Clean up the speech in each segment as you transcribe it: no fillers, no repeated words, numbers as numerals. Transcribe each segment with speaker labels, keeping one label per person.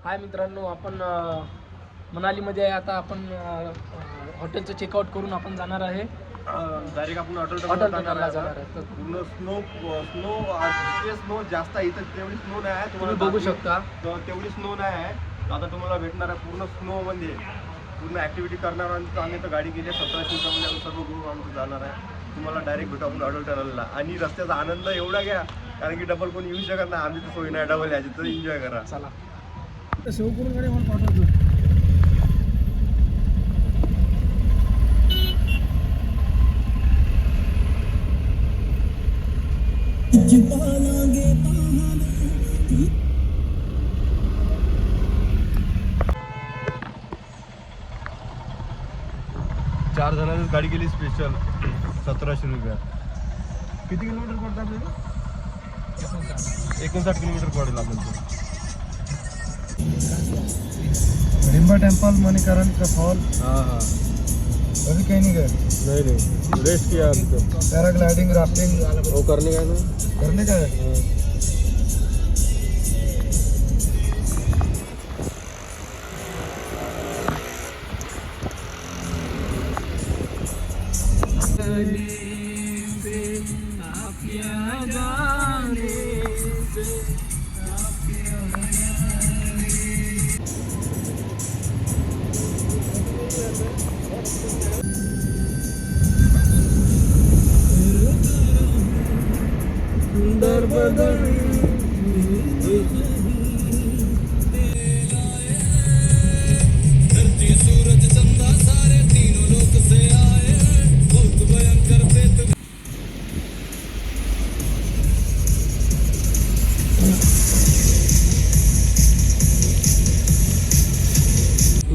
Speaker 1: हाय मित्रांनो, आपण मनालीमध्ये आहे. आता आपण हॉटेलचं चेकआउट करून आपण जाणार आहे
Speaker 2: डायरेक्ट आपण
Speaker 1: हॉटेल
Speaker 2: जाणार
Speaker 1: जाणार
Speaker 2: आहे.
Speaker 1: आहे.
Speaker 2: पूर्ण स्नो जास्त आहे इथं, तेवढी स्नो नाही आहे.
Speaker 1: तुम्ही बघू शकता
Speaker 2: तेवढी स्नो नाही आहे. आता तुम्हाला भेटणार आहे पूर्ण स्नो मध्ये पूर्ण ऍक्टिव्हिटी करणार. आम्ही तर गाडी गेली 1700 मध्ये आम्ही सर्व ग्रुप आमचं जाणार आहे. तुम्हाला डायरेक्ट भेटू आपण अटल टनलला. आणि रस्त्याचा आनंद एवढा घ्या कारण की डबल कोणी येऊ शकत नाही. आम्ही तर सोयी नाही डबल यायची, तर एन्जॉय करा.
Speaker 1: चला.
Speaker 3: सेव करून गाडी मला पाठवतो.
Speaker 2: चार जणांची गाडी गेली स्पेशल 1700 रुपयात. किती किलोमीटर पडतं आपल्याला? 59 किलोमीटर पडेल आपल्याला.
Speaker 3: रिंबा टेम्पल, मणिकरण का फॉल.
Speaker 2: हाँ हाँ,
Speaker 3: अभी कहीं नहीं गए?
Speaker 2: नहीं रेस्ट किया अभी तो.
Speaker 3: पैराग्लाइडिंग, राफ्टिंग
Speaker 2: वो करने का है ना.
Speaker 3: करने का है.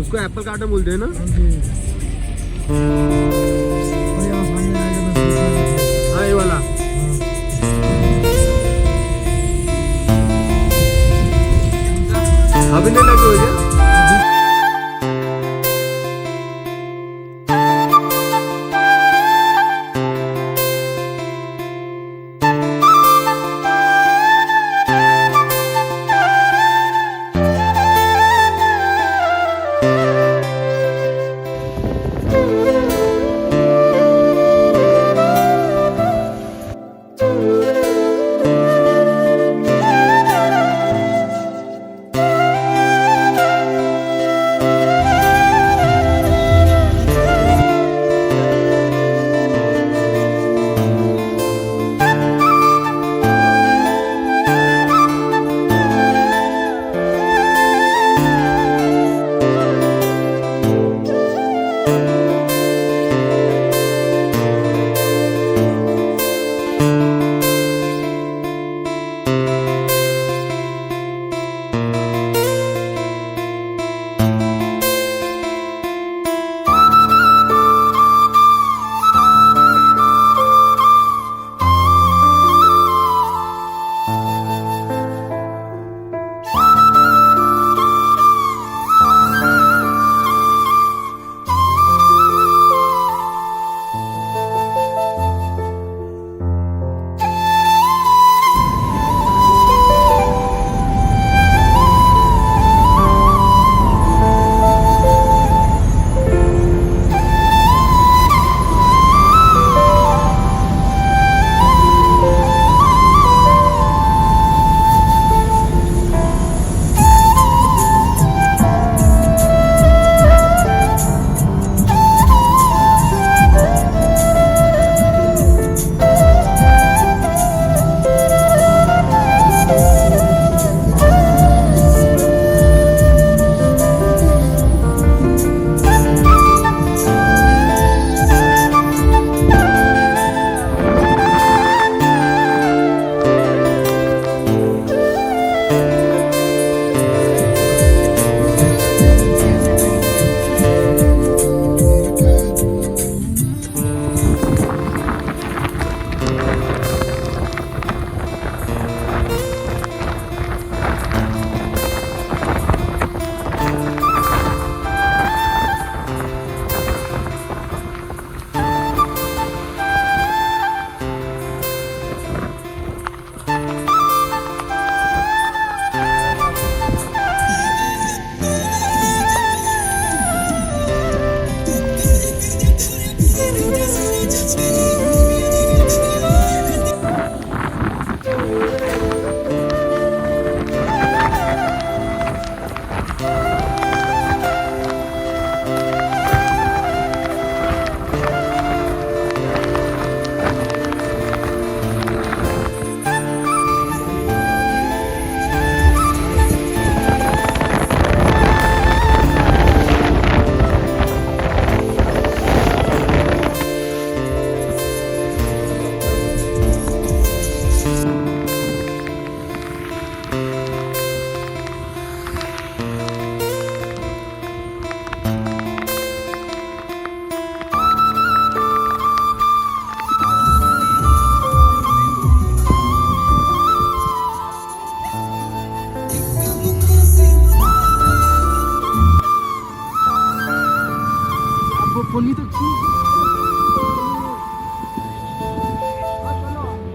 Speaker 2: उसको एप्पल कार्टन बोलते हैं ना.
Speaker 3: और यहाँ सामने आएगा
Speaker 2: हाँ ये वाला. अभी नहीं लगे हो क्या?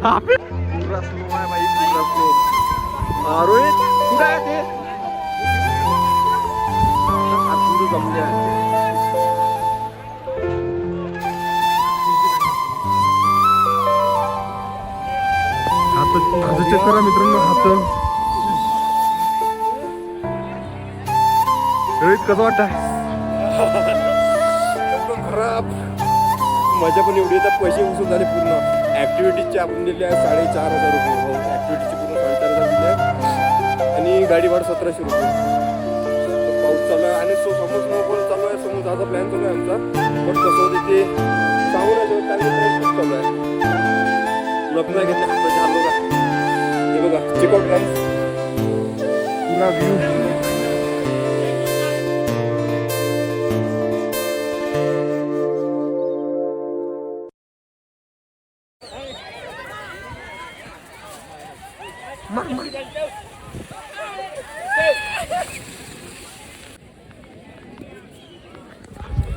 Speaker 2: पुरा स्लो आहे भाई, पुरा स्लो. रोहित कुठे आहे ते? पुढे जमले आहे. हात चेक करा मित्रांनो, हात. रोहित कसं वाटतं? खराब. मजा पण एवढी तर पैसे वसूल झाले पूर्ण. ॲक्टिव्हिटीजचे आपण दिले आहे 4,500 रुपये. ॲक्टिव्हिटीचे पूर्ण 4,500 दिले आहेत आणि गाडी भाडं 1,700 रुपये. पाऊस चालू आहे आणि समोर स्नोफॉल चालू आहे. समोर जायचा प्लॅन चालू आहे आमचा, पण कसं होते ते सांगू नाही शकत कारण की खूप चालू आहे. लग्न घेतले पैसे हल्लो का. हे बघा चेकआउट गाईस, पुरा व्ह्यू.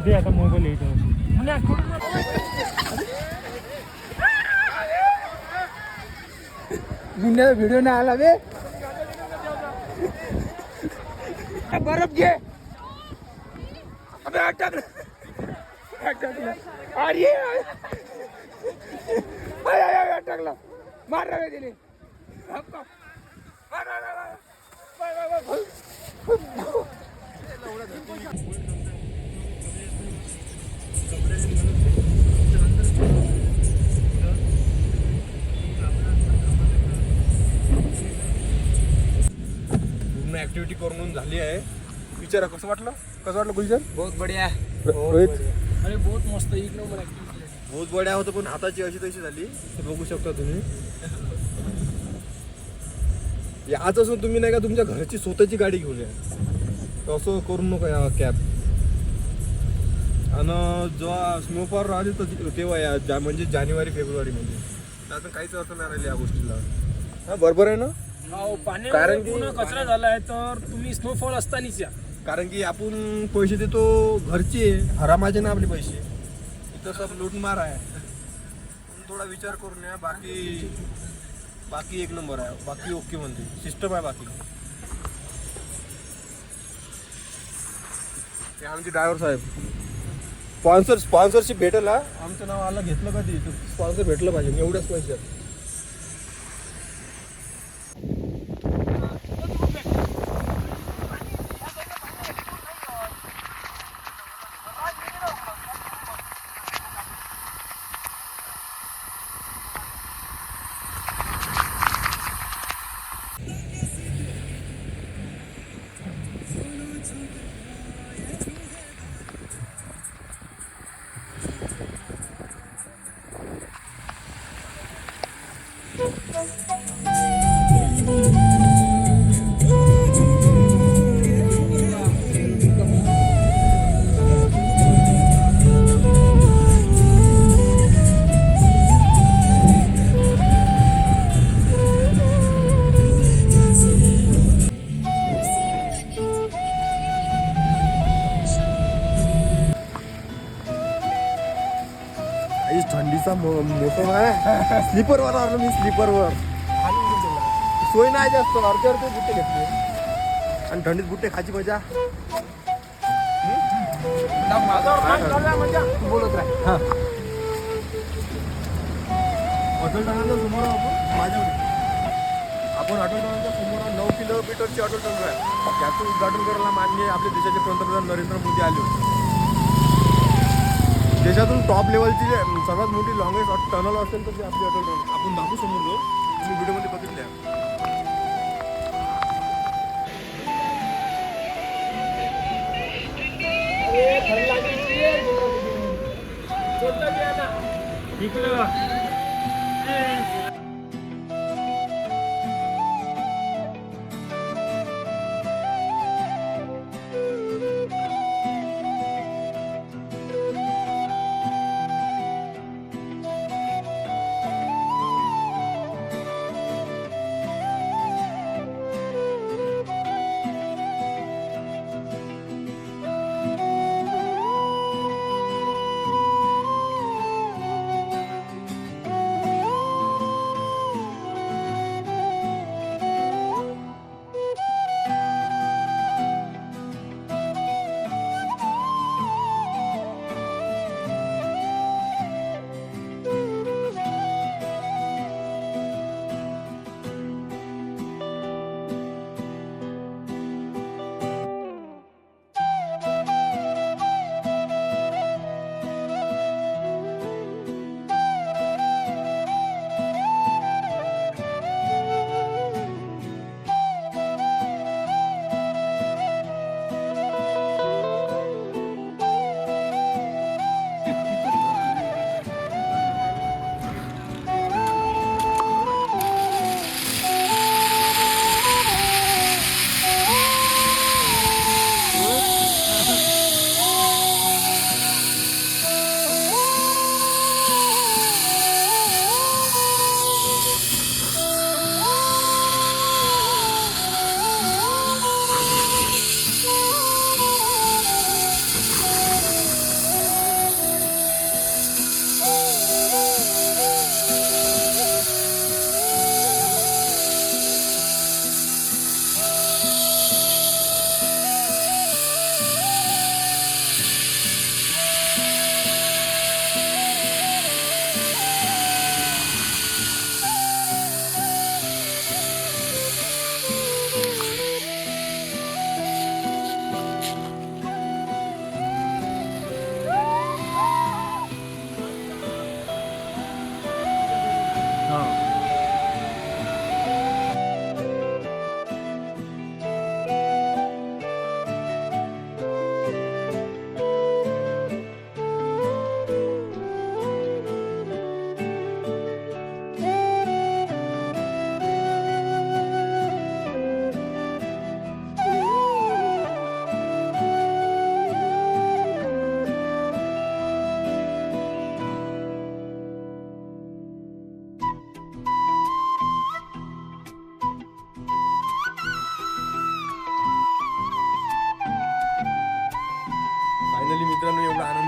Speaker 3: दे आता मोबाईल येतो. व्हिडिओ नाही आला बे. बरफ घे. अबे अटकलं. अरे अटकला. मार रे दिले.
Speaker 2: पूर्ण ऍक्टिव्हिटी करून झाली आहे. विचारा कसं वाटलं गुलशन?
Speaker 1: बहुत बढिया.
Speaker 2: रोहित
Speaker 1: अरे बहुत मस्त, एक नंबर ऍक्टिव्हिटी.
Speaker 2: बहुत बड्या होतं, पण हाताची अशी तशी झाली. हे बघू शकता तुम्ही. याच असून तुम्ही नाही का तुमच्या घरची स्वतःची गाडी घेऊन या, असं करू नका या कॅब. आणि जेव्हा स्नोफॉल राहिली तर तेव्हा या म्हणजे जानेवारी फेब्रुवारी मध्ये त्यातून काहीच अर्थ नाही राहिली या गोष्टीला. हा बरोबर आहे ना.
Speaker 1: पाणी
Speaker 2: कारण की-
Speaker 1: पूर्ण कचरा झालाय, तर तुम्ही स्नोफॉल असतानीच या.
Speaker 2: कारण की आपण पैसे देतो घरचे, हरामाचे ना आपले पैसे. इथं सब लूटमार आहे. थोडा विचार करून या. बाकी एक नंबर आहे. बाकी ओके म्हणते, सिस्टम आहे बाकी. हे आमचे ड्रायव्हर साहेब स्पॉन्सरशिप भेटेल. हा आमचं नाव आलं घेतलं का ते स्पॉन्सर भेटलं पाहिजे एवढ्याच पैशात. थंडीचा मोसम आहे. स्लीपरवर आलो मी. स्लीपरवर सोय नाही जास्त. अर्धे बुट्टे घेतले आणि थंडीत बुट्टे खायची मजा. तू बोलत राह. अटल टनलच्या समोर आपण अटल टनलच्या समोर 9 किलोमीटरची अटल टनल आहे. त्याचं उद्घाटन करायला माननीय आपल्या देशाचे पंतप्रधान नरेंद्र मोदी आले होते. देशातून टॉप लेवलची सर्वात मोठी लॉंगेस्ट टनल असेल तर ते आपली अटल टनल. आपण दाखवू समोर जाऊ. तुम्ही व्हिडिओमध्ये बघितल्या.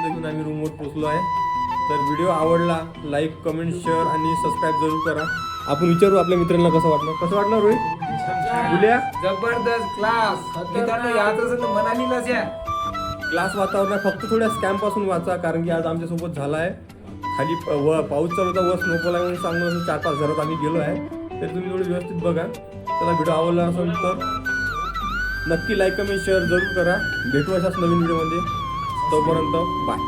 Speaker 2: आनंद घेऊन आम्ही रूमवर पोहोचलो आहे. तर व्हिडिओ आवडला लाईक कमेंट शेअर आणि सबस्क्राईब जरूर करा. आपण विचारू आपल्या मित्रांना कसं वाटलं रोहित बोलूया.
Speaker 3: जबरदस्त क्लास मित्रांनो याच मनालीलाच या.
Speaker 2: क्लास वातावरण फक्त थोड्या स्कॅम पासून वाचा, कारण की आज आमच्यासोबत झाला आहे. खाली पाऊस चालू होता व स्नोफॉल आहे म्हणून सांगून 4-5 घरात आम्ही गेलो आहे. तर तुम्ही थोडं व्यवस्थित बघा. चला व्हिडिओ आवडला असेल तर नक्की लाईक कमेंट शेअर जरूर करा. भेटू अशाच नवीन व्हिडिओमध्ये. तोपर्यंत बाय.